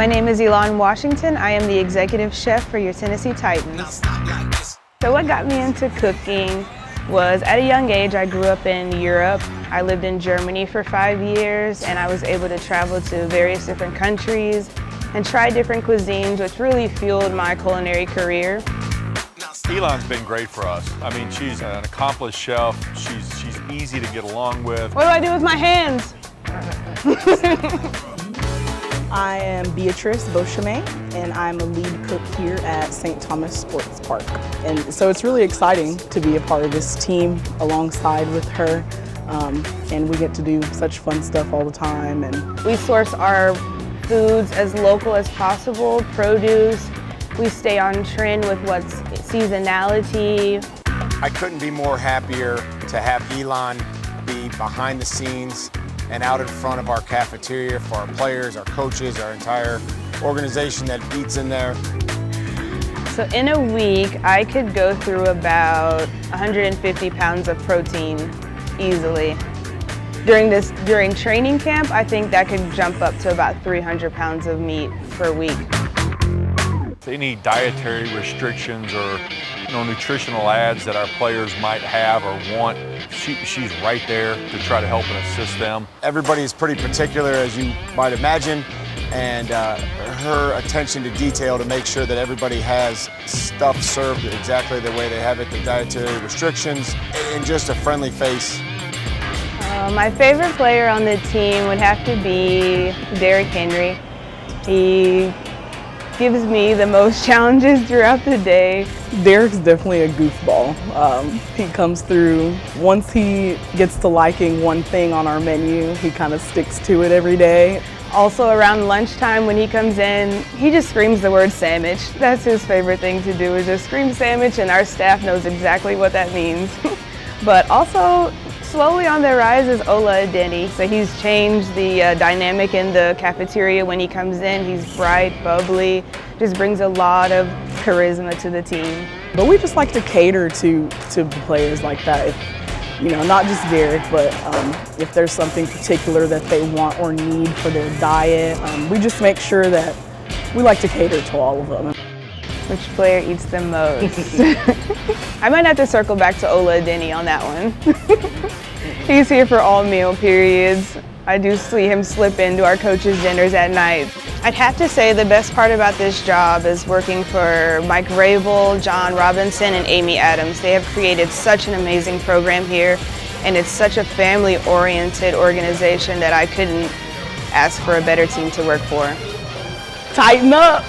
My name is Elon Washington. I am the executive chef for your Tennessee Titans. So what got me into cooking was at a young age, I grew up in Europe. I lived in Germany for 5 years, and I was able to travel to various different countries and try different cuisines, which really fueled my culinary career. Elon's been great for us. I mean, she's an accomplished chef. She's easy to get along with. What do I do with my hands? I am Beatrice Beauchemin, and I'm a lead cook here at St. Thomas Sports Park. And so it's really exciting to be a part of this team alongside with her. And we get to do such fun stuff all the time. And we source our foods as local as possible, produce. We stay on trend with what's seasonality. I couldn't be more happier to have Elon be behind the scenes and out in front of our cafeteria for our players, our coaches, our entire organization that eats in there. So in a week, I could go through about 150 pounds of protein easily. During training camp, I think that could jump up to about 300 pounds of meat per week. Any dietary restrictions or nutritional ads that our players might have or want, she's right there to try to help and assist them. Everybody is pretty particular, as you might imagine, and her attention to detail to make sure that everybody has stuff served exactly the way they have it, the dietary restrictions, and just a friendly face. My favorite player on the team would have to be Derrick Henry. He gives me the most challenges throughout the day. Derrick's definitely a goofball. He comes through, once he gets to liking one thing on our menu, he kind of sticks to it every day. Also around lunchtime when he comes in, he just screams the word sandwich. That's his favorite thing to do, is just scream sandwich, and our staff knows exactly what that means. But also, slowly on the rise is Ola Adeni. So he's changed the dynamic in the cafeteria when he comes in. He's bright, bubbly, just brings a lot of charisma to the team. But we just like to cater to players like that. Not just Derrick, but if there's something particular that they want or need for their diet, we just make sure that we like to cater to all of them. Which player eats the most? I might have to circle back to Ola Adeni on that one. He's here for all meal periods. I do see him slip into our coaches' dinners at night. I'd have to say the best part about this job is working for Mike Rabel, John Robinson, and Amy Adams. They have created such an amazing program here, and it's such a family-oriented organization that I couldn't ask for a better team to work for. Tighten up!